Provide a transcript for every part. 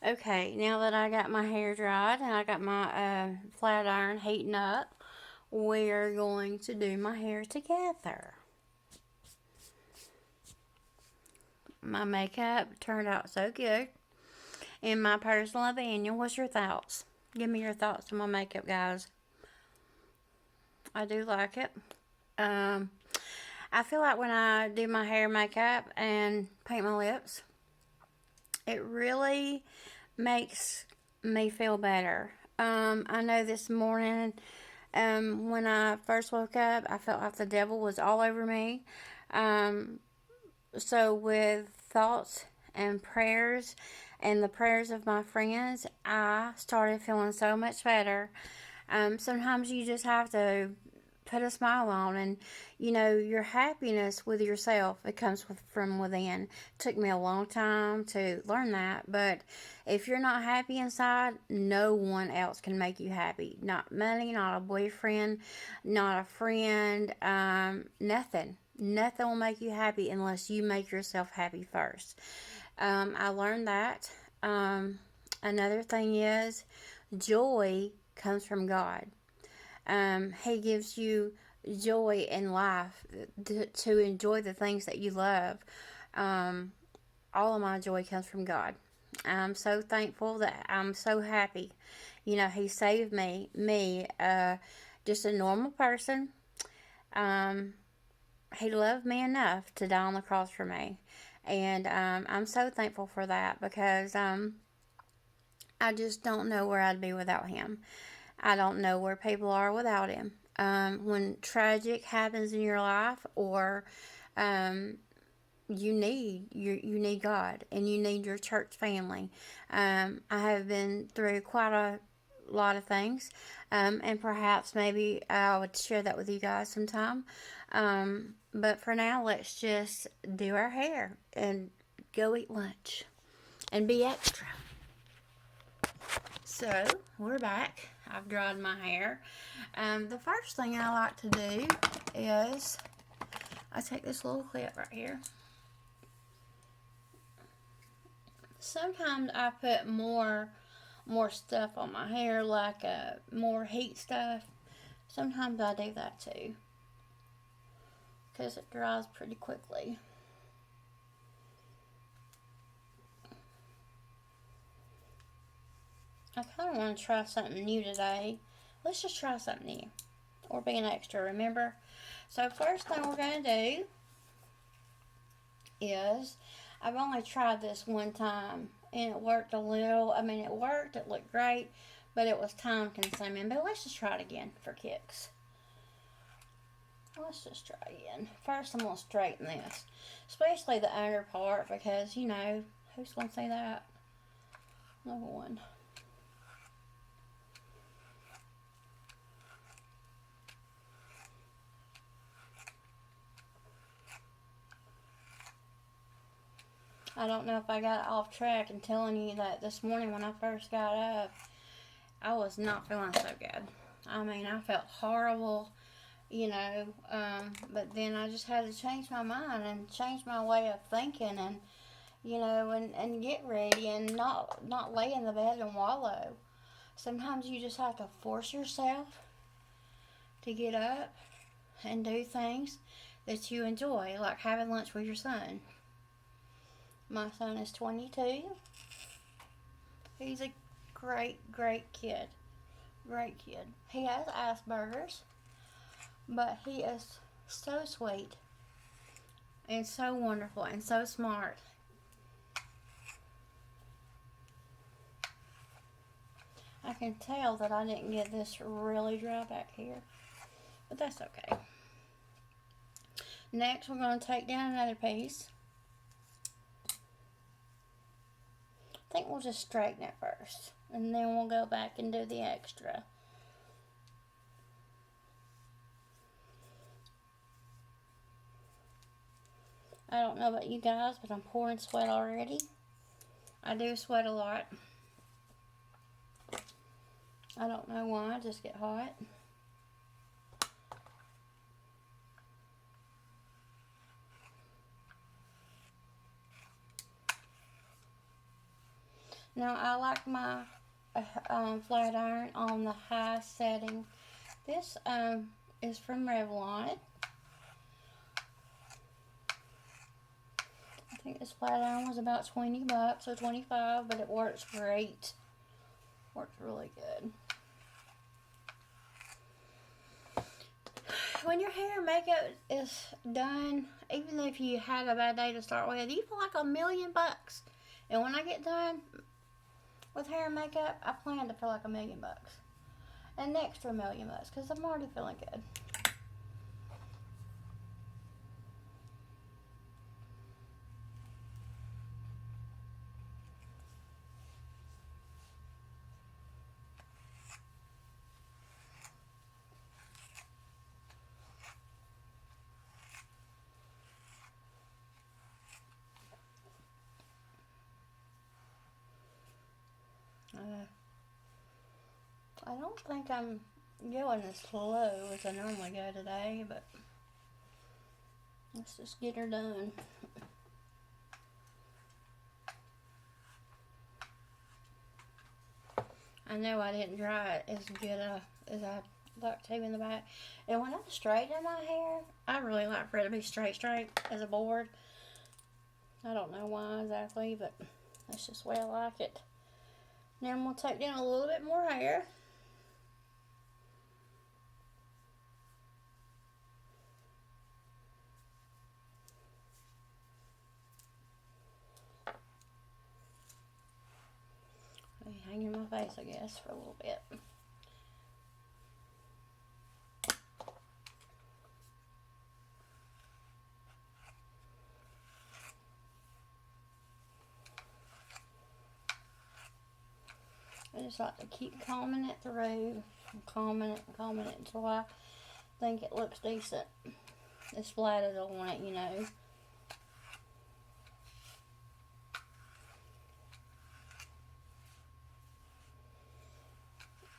Okay, now that I got my hair dried and I got my flat iron heating up, we're going to do my hair together. My makeup turned out so good. In my personal opinion, what's your thoughts? Give me your thoughts on my makeup, guys. I do like it. Um, I feel like when I do my hair, makeup, and paint my lips, it really makes me feel better. I know this morning, when I first woke up, I felt like the devil was all over me. Um, so, with thoughts and prayers and the prayers of my friends, I started feeling so much better. Sometimes you just have to put a smile on, and your happiness with yourself, it comes from within. It took me a long time to learn that, but if you're not happy inside, no one else can make you happy. Not money, not a boyfriend, not a friend, nothing will make you happy unless you make yourself happy first. I learned that. Another thing is, joy comes from God. He gives you joy in life to enjoy the things that you love. Um, all of my joy comes from God. I'm so thankful that I'm so happy. He saved me, just a normal person. Um, he loved me enough to die on the cross for me. And I'm so thankful for that because I just don't know where I'd be without him. I don't know where people are without him. When tragic happens in your life, or um, you need God and you need your church family. I have been through quite a lot of things, and perhaps maybe I would share that with you guys sometime. But for now, let's just do our hair and go eat lunch and be extra. So we're back. I've dried my hair. The first thing I like to do is I take this little clip right here. Sometimes I put more stuff on my hair, like more heat stuff. Sometimes I do that too, because it dries pretty quickly. I kind of want to try something new today. Let's just try something new, or be an extra, remember? So first thing we're going to do is, I've only tried this one time and it worked a little. I mean, it worked, it looked great, but it was time consuming. But let's just try it again for kicks. Let's just try again. First, I'm going to straighten this, especially the under part, because who's going to see that? No one. I don't know if I got off track in telling you that this morning when I first got up, I was not feeling so good. I mean, I felt horrible, but then I just had to change my mind and change my way of thinking, and and get ready and not lay in the bed and wallow. Sometimes you just have to force yourself to get up and do things that you enjoy, like having lunch with your son. My son is 22. He's a great kid. Great kid. He has Asperger's, but he is so sweet and so wonderful and so smart. I can tell that I didn't get this really dry back here, but that's okay. Next, we're going to take down another piece. I think we'll just straighten it first, and then we'll go back and do the extra. I don't know about you guys, but I'm pouring sweat already. I do sweat a lot. I don't know why, I just get hot. Now, I like my flat iron on the high setting. This is from Revlon. I think this flat iron was about 20 bucks or 25, but it works great. Works really good. When your hair and makeup is done, even if you had a bad day to start with, you feel like $1,000,000. And when I get done with hair and makeup, I plan to feel like $1,000,000. And next to $1,000,000 because I'm already feeling good. I don't think I'm going as slow as I normally go today, but let's just get her done. I know I didn't dry it as good as I like to in the back. And when I straighten my hair, I really like for it to be straight as a board. I don't know why exactly, but that's just the way I like it. Then we'll take down a little bit more hair. Hang in my face, I guess, for a little bit. I just like to keep combing it through, combing it until I think it looks decent. It's flat as I want it, you know.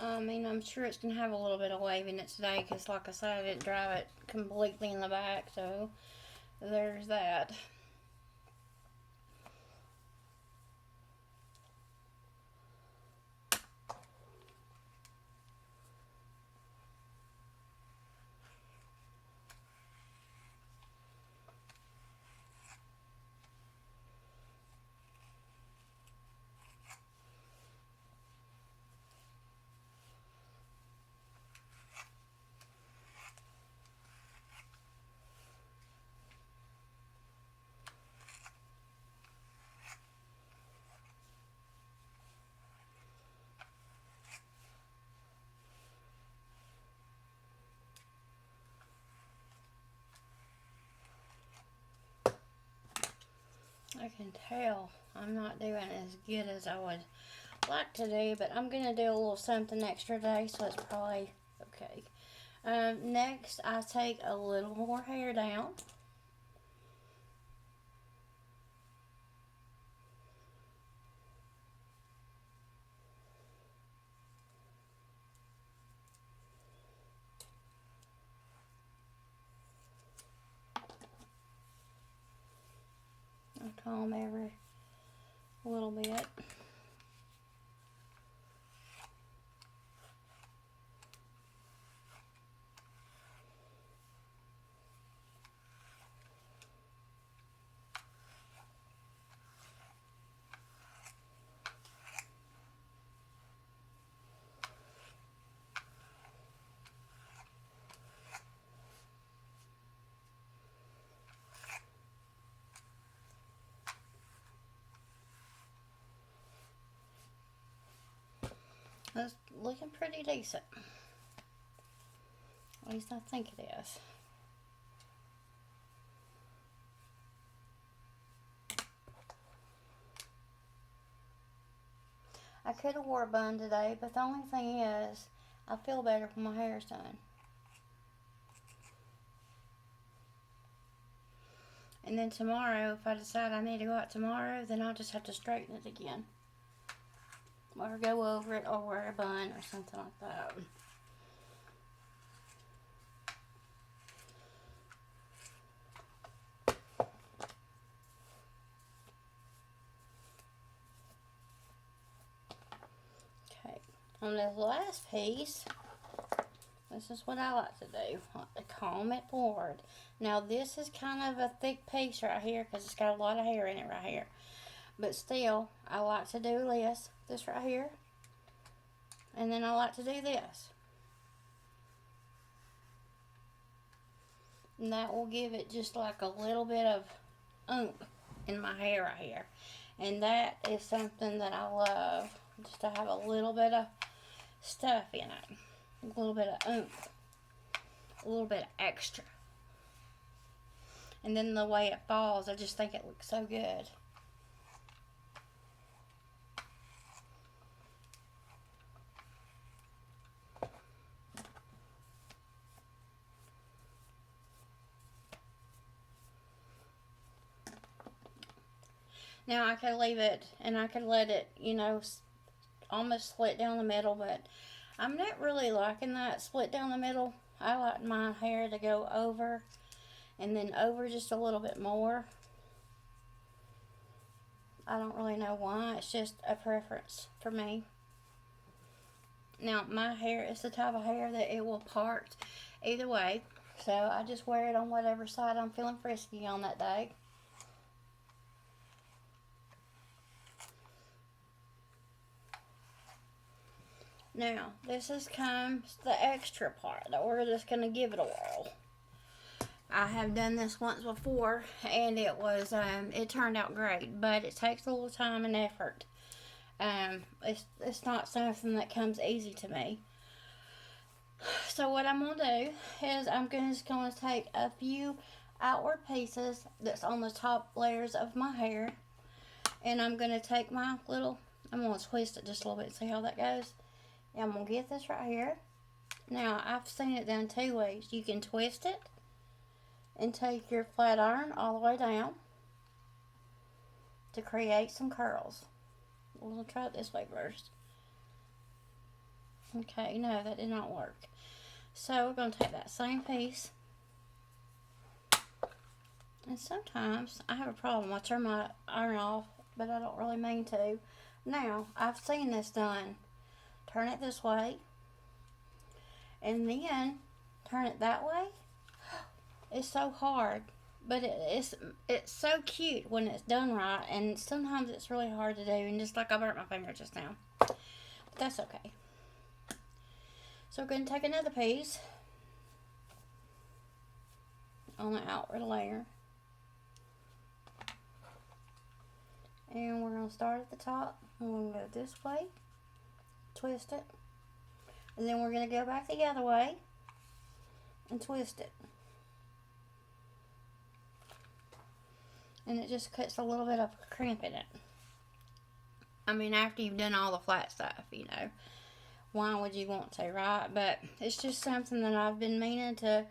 I mean, I'm sure it's going to have a little bit of wave in it today because, like I said, I didn't dry it completely in the back, so there's that. I can tell I'm not doing as good as I would like to do, but I'm going to do a little something extra today, so it's probably okay. Next, I take a little more hair down. I comb every little bit. It's looking pretty decent. At least I think it is. I could have wore a bun today, but the only thing is, I feel better when my hair's done. And then tomorrow, if I decide I need to go out tomorrow, then I'll just have to straighten it again. Or go over it, or wear a bun, or something like that. On this last piece, this is what I like to do. I like to comb it forward. Now this is kind of a thick piece right here because it's got a lot of hair in it right here. But still, I like to do this right here. And then I like to do this. And that will give it just like a little bit of oomph in my hair right here. And that is something that I love. Just to have a little bit of stuff in it. A little bit of oomph. A little bit of extra. And then the way it falls, I just think it looks so good. Now I could leave it and I could let it, you know, almost split down the middle, but I'm not really liking that split down the middle. I like my hair to go over and then over just a little bit more. I don't really know why. It's just a preference for me. Now, my hair is the type of hair that it will part either way. So I just wear it on whatever side I'm feeling frisky on that day. Now, this comes the extra part that we're just going to give it a whirl. I have done this once before, and it turned out great, but it takes a little time and effort. It's not something that comes easy to me. So what I'm going to do is I'm just going to take a few outward pieces that's on the top layers of my hair, and I'm going to take I'm going to twist it just a little bit and see how that goes. And I'm going to get this right here. Now, I've seen it done two ways. You can twist it and take your flat iron all the way down to create some curls. We'll try it this way first. Okay, no, that did not work. So we're going to take that same piece. And sometimes I have a problem. I turn my iron off, but I don't really mean to. Now, I've seen this done. Turn it this way. And then turn it that way. It's so hard. But it's so cute when it's done right. And sometimes it's really hard to do. And just like I burnt my finger just now. But that's okay. So we're going to take another piece on the outward layer. And we're going to start at the top. And we're going to go this way. Twist it. And then we're going to go back the other way. And twist it. And it just cuts a little bit of crimp in it. I mean, after you've done all the flat stuff, you know. Why would you want to, right? But it's just something that I've been meaning to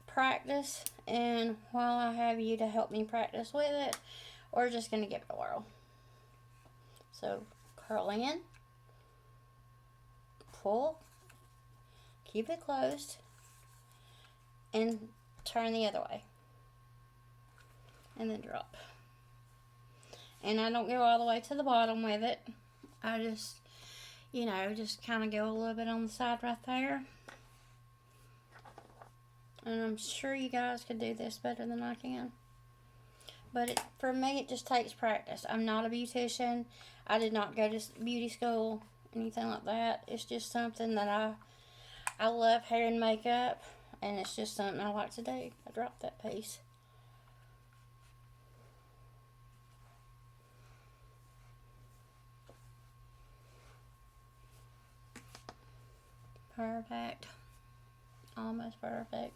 practice. And while I have you to help me practice with it, we're just going to give it a whirl. So, curl in. Pull. Keep it closed. And turn the other way. And then drop. And I don't go all the way to the bottom with it. I just, you know, just kind of go a little bit on the side right there. And I'm sure you guys could do this better than I can. But for me, it just takes practice. I'm not a beautician. I did not go to beauty school, anything like that. It's just something that I love hair and makeup. And it's just something I like to do. I dropped that piece. Perfect. Almost perfect.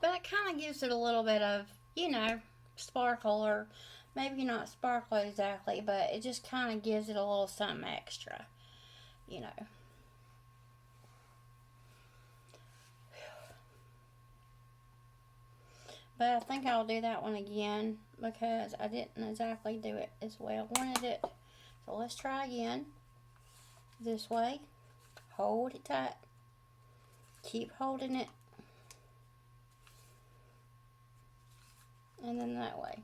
But it kind of gives it a little bit of, you know, sparkle, or maybe not sparkle exactly, but it just kind of gives it a little something extra, you know. But I think I'll do that one again because I didn't exactly do it as well I wanted it. So let's try again. This way. Hold it tight. Keep holding it. And then that way.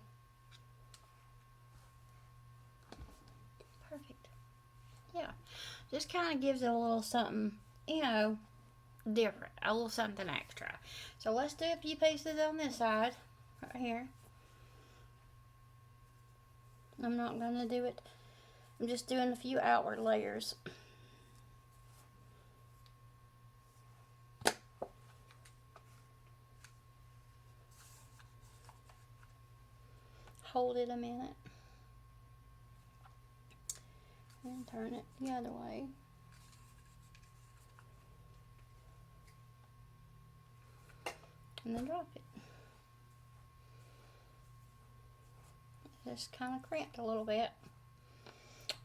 Perfect. Yeah. Just kind of gives it a little something, you know, different. A little something extra. So let's do a few pieces on this side. Right here. I'm not going to do it. I'm just doing a few outward layers. Hold it a minute. And turn it the other way. And then drop it. Just kind of crimped a little bit.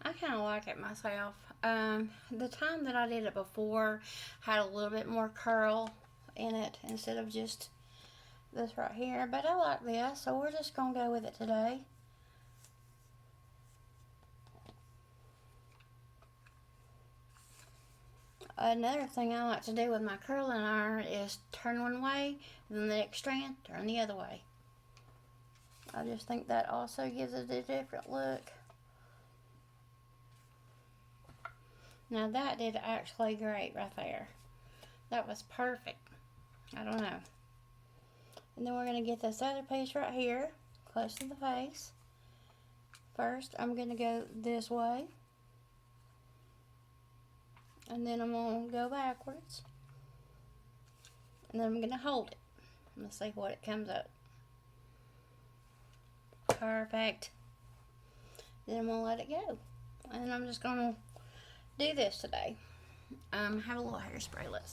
I kind of like it myself. The time that I did it before had a little bit more curl in it instead of just this right here. But I like this, so we're just going to go with it today. Another thing I like to do with my curling iron is turn one way, then the next strand, turn the other way. I just think that also gives it a different look. Now that did actually great right there. That was perfect. I don't know. And then we're going to get this other piece right here, close to the face. First, I'm going to go this way. And then I'm going to go backwards. And then I'm going to hold it. Let's see what it comes up. Perfect. Then I'm going to let it go. And I'm just going to do this today. Have a little hairspray. Let's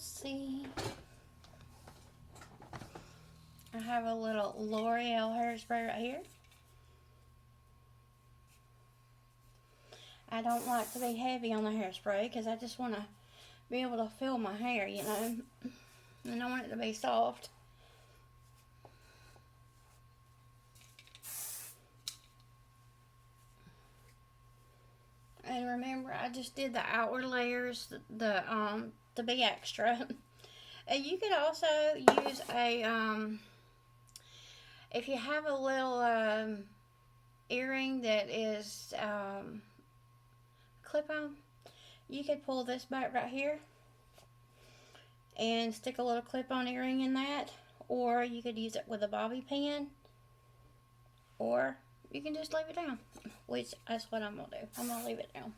see. I have a little L'Oreal hairspray right here. I don't like to be heavy on the hairspray because I just want to be able to feel my hair, you know. And I want it to be soft. And remember, I just did the outward layers, to be extra. And you could also use a, if you have a little earring that is clip-on, you could pull this back right here and stick a little clip-on earring in that, or you could use it with a bobby pin, or you can just leave it down, which that's what I'm going to do. I'm going to leave it down.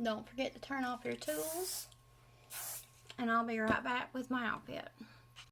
Don't forget to turn off your tools, and I'll be right back with my outfit.